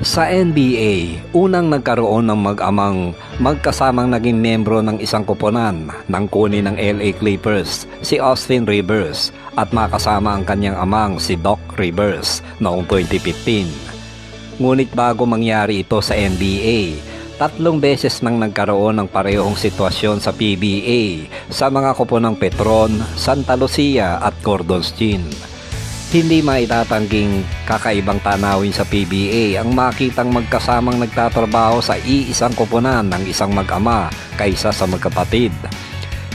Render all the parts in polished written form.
Sa NBA, unang nagkaroon ng mag-amang magkasamang naging miyembro ng isang koponan ng kuni ng LA Clippers, si Austin Rivers, at makasama ang kanyang amang si Doc Rivers noong 2015. Ngunit bago mangyari ito sa NBA, 3 beses nang nagkaroon ng parehong sitwasyon sa PBA sa mga koponang Petron, Santa Lucia at Gordon's-Gin. Hindi maitatangking kakaibang tanawin sa PBA ang makitang magkasamang nagtatrabaho sa iisang koponan ng isang mag-ama kaysa sa magkapatid.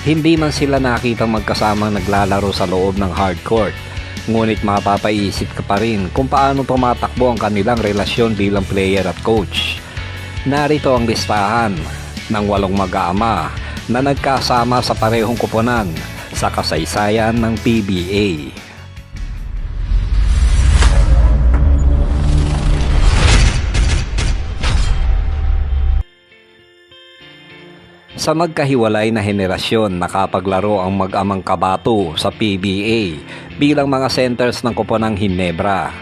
Hindi man sila nakitang magkasamang naglalaro sa loob ng hardcourt, ngunit mapapaisip ka pa rin kung paano tumatakbo ang kanilang relasyon bilang player at coach. Narito ang listahan ng 8 mag-aama na nagkasama sa parehong koponan sa kasaysayan ng PBA. Sa magkahiwalay na henerasyon nakapaglaro ang mag-amang Cabato sa PBA bilang mga centers ng koponang Ginebra.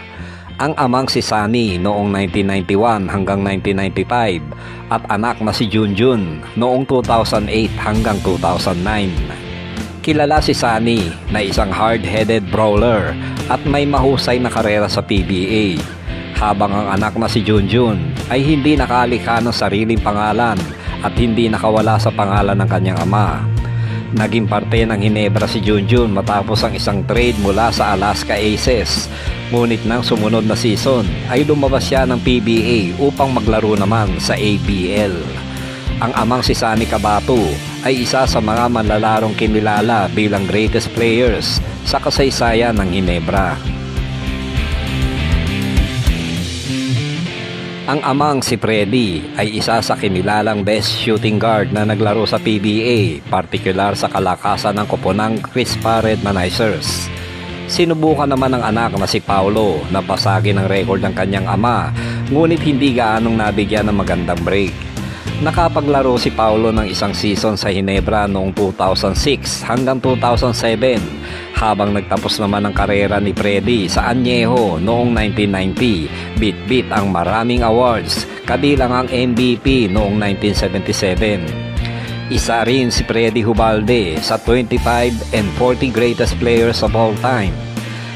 Ang amang si Sunny noong 1991 hanggang 1995 at anak na si Junjun noong 2008 hanggang 2009. Kilala si Sunny na isang hard-headed brawler at may mahusay na karera sa PBA, habang ang anak na si Junjun ay hindi nakalikha ng sariling pangalan at hindi nakawala sa pangalan ng kanyang ama. Naging parte ng Ginebra si Junjun matapos ang isang trade mula sa Alaska Aces. Ngunit nang sumunod na season ay lumabas siya ng PBA upang maglaro naman sa ABL. Ang amang si Sunny Cabato ay isa sa mga manlalarong kinilala bilang greatest players sa kasaysayan ng Ginebra. Ang amang si Freddy ay isa sa kinilalang best shooting guard na naglaro sa PBA, partikular sa kalakasan ng koponang Crispa Redmanizers. Sinubukan naman ng anak na si Paulo na pasagin ang record ng kanyang ama, ngunit hindi gaanong nabigyan ng magandang break. Nakapaglaro si Paulo ng isang season sa Ginebra noong 2006 hanggang 2007, habang nagtapos naman ang karera ni Freddy sa Añejo noong 1990, bit-bit ang maraming awards, kabilang ang MVP noong 1977. Isa rin si Freddy Ubalde sa 25 and 40 greatest players of all time.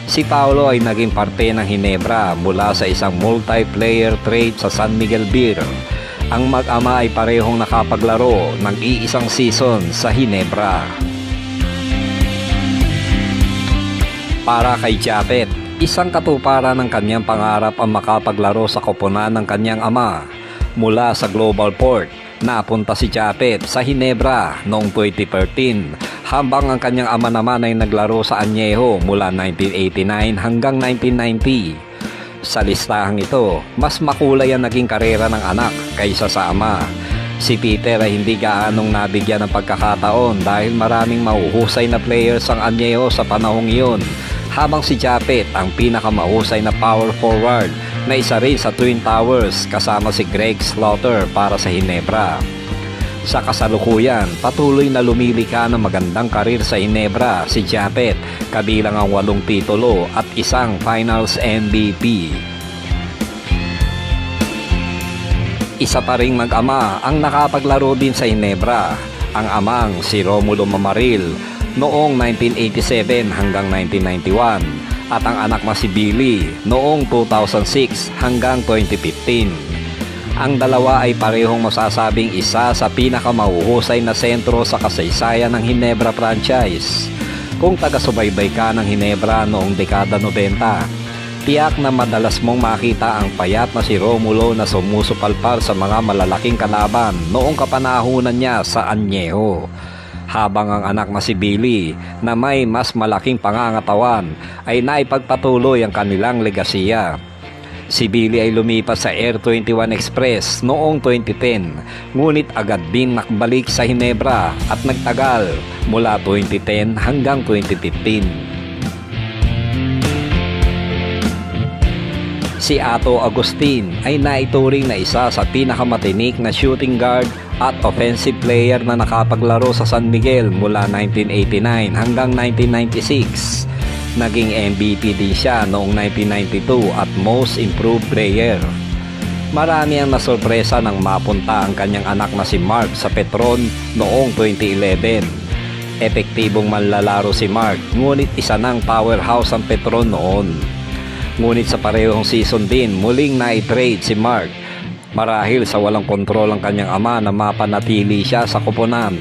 Si Paulo ay naging parte ng Ginebra mula sa isang multiplayer trade sa San Miguel Beer. Ang mag-ama ay parehong nakapaglaro ng iisang season sa Ginebra. Para kay Japet, isang katuparan ng kanyang pangarap ang makapaglaro sa koponan ng kanyang ama. Mula sa Global Port, napunta si Japet sa Ginebra noong 2013, habang ang kanyang ama naman ay naglaro sa Añejo mula 1989 hanggang 1990. Sa listahang ito, mas makulay ang naging karera ng anak kaysa sa ama. Si Peter ay hindi gaanong nabigyan ng pagkakataon dahil maraming mahuhusay na players ang Añejo sa panahong iyon, habang si Japet ang pinakamahusay na power forward na isa rin sa Twin Towers kasama si Greg Slaughter para sa Ginebra. Sa kasalukuyan, patuloy na lumilika ng magandang karir sa Ginebra si Japet, kabilang ang 8 titulo at isang Finals MVP. Isa pa ring mag-ama ang nakapaglaro din sa Ginebra, ang amang si Romulo Mamaril noong 1987 hanggang 1991 at ang anak na si Billy noong 2006 hanggang 2015. Ang dalawa ay parehong masasabing isa sa pinakamahuhusay na sentro sa kasaysayan ng Ginebra franchise. Kung taga-subaybay ka ng Ginebra noong dekada 90, tiyak na madalas mong makita ang payat na si Romulo na sumusupalpal sa mga malalaking kalaban noong kapanahunan niya sa Añejo. Habang ang anak na si Billy na may mas malaking pangangatawan ay naipagpatuloy ang kanilang legasiya. Si Billy ay lumipas sa Air 21 Express noong 2010, ngunit agad din nakbalik sa Ginebra at nagtagal mula 2010 hanggang 2015. Si Ato Agustin ay naituring na isa sa pinakamatinik na shooting guard at offensive player na nakapaglaro sa San Miguel mula 1989 hanggang 1996. Naging MVP din siya noong 1992 at Most Improved Player. Marami ang nasurpresa nang mapunta ang kanyang anak na si Mark sa Petron noong 2011. Epektibong manlalaro si Mark, ngunit isa ng powerhouse ang Petron noon. Ngunit sa parehong season din, muling na-trade si Mark marahil sa walang kontrol ang kanyang ama na mapanatili siya sa koponan.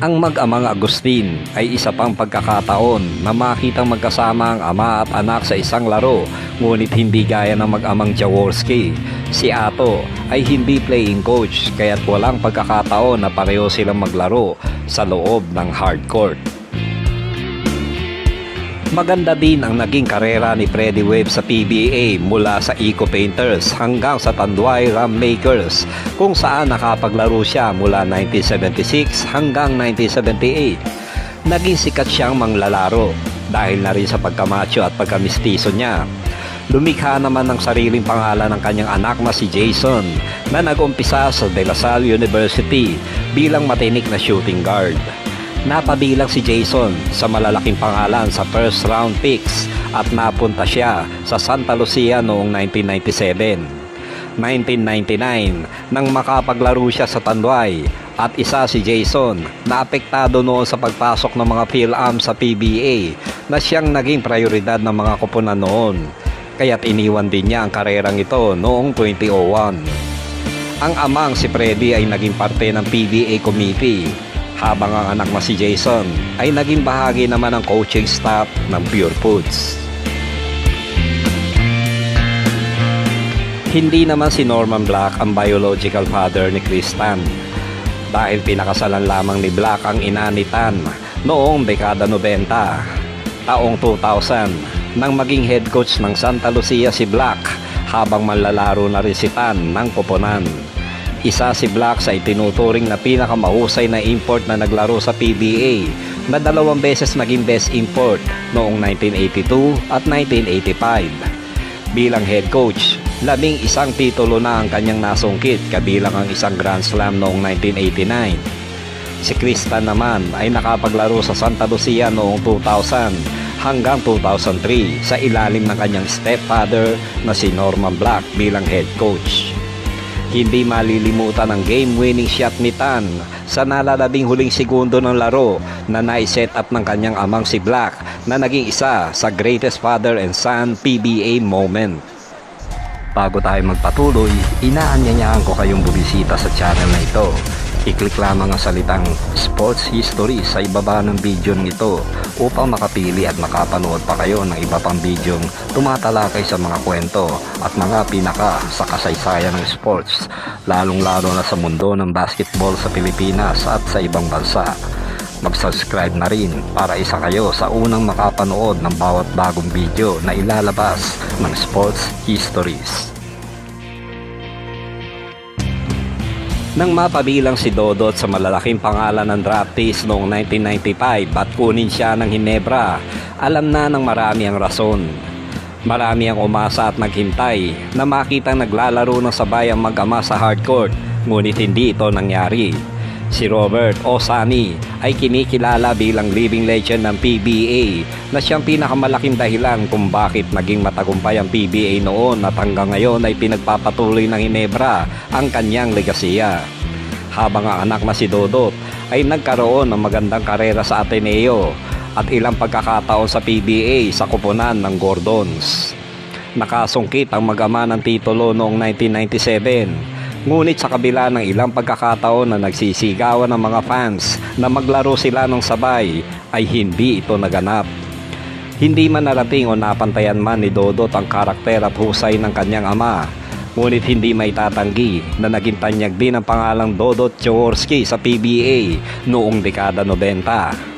Ang mag-amang Agustin ay isa pang pagkakataon na makitang magkasama ang ama at anak sa isang laro, ngunit hindi gaya ng mag-amang Jaworski. Si Ato ay hindi playing coach, kaya't walang pagkakataon na pareho silang maglaro sa loob ng hardcourt. Maganda din ang naging karera ni Freddie Webb sa PBA mula sa Eco Painters hanggang sa Tanduay Rammakers, kung saan nakapaglaro siya mula 1976 hanggang 1978. Naging sikat siyang manglalaro dahil na rin sa pagkamacho at pagkamistiso niya. Lumikha naman ng sariling pangalan ng kanyang anak na si Jason, na nag-umpisa sa De La Salle University bilang matinik na shooting guard. Napabilang si Jason sa malalaking pangalan sa first round picks at napunta siya sa Santa Lucia noong 1997. 1999 nang makapaglaro siya sa Tanduay, at isa si Jason na apektado noon sa pagpasok ng mga PhilAm sa PBA na siyang naging prioridad ng mga koponan noon, kaya't iniwan din niya ang karerang ito noong 2001. Ang amang si Freddy ay naging parte ng PBA committee, habang ang anak na si Jason ay naging bahagi naman ng coaching staff ng Pure Foods. Hindi naman si Norman Black ang biological father ni Kristan, dahil pinakasalan lamang ni Black ang ina ni Tan noong dekada 90. Taong 2000 nang maging head coach ng Santa Lucia si Black, habang manlalaro na rin si Tan ng koponan. Isa si Black sa itinuturing na pinakamahusay na import na naglaro sa PBA, na 2 beses naging best import noong 1982 at 1985. Bilang head coach, 11 titulo na ang kanyang nasungkit, kabilang ang isang Grand Slam noong 1989. Si Kristan naman ay nakapaglaro sa Santa Lucia noong 2000 hanggang 2003 sa ilalim ng kanyang stepfather na si Norman Black bilang head coach. Hindi malilimutan ang game-winning shot ni Tan sa nalalabing huling segundo ng laro na nai-set up ng kanyang amang si Black, na naging isa sa greatest father and son PBA moment. Bago tayo magpatuloy, inaanyayahan ko kayong bumisita sa channel na ito. I-click lamang ang salitang Sports History sa ibaba ng video nito upang makapili at makapanood pa kayo ng iba pang bidyong tumatalakay sa mga kwento at mga pinaka sa kasaysayan ng sports, lalong-lalo na sa mundo ng basketball sa Pilipinas at sa ibang bansa. Mag-subscribe na rin para isa kayo sa unang makapanood ng bawat bagong video na ilalabas ng Sports Histories. Nang mapabilang si Dodot sa malalaking pangalan ng draftees noong 1995 at kunin siya ng Ginebra, alam na ng marami ang rason. Marami ang umasa at naghintay na makitang naglalaro ng sabay ang mag-ama sa hardcourt, ngunit hindi ito nangyari. Si Robert o Sunny ay kinikilala bilang living legend ng PBA, na siyang pinakamalaking dahilan kung bakit naging matagumpay ang PBA noon at hanggang ngayon ay pinagpapatuloy ng Ginebra ang kanyang legasiya. Habang ang anak na si Dodot ay nagkaroon ng magandang karera sa Ateneo at ilang pagkakataon sa PBA sa koponan ng Gordons. Nakasungkit ang mag-ama ng titulo noong 1997, ngunit sa kabila ng ilang pagkakataon na nagsisigawan ng mga fans na maglaro sila ng sabay, ay hindi ito naganap. Hindi man narating o napantayan man ni Dodot ang karakter at husay ng kanyang ama, ngunit hindi maitatanggi na naging tanyag din ang pangalang Dodot Jaworski sa PBA noong dekada 90.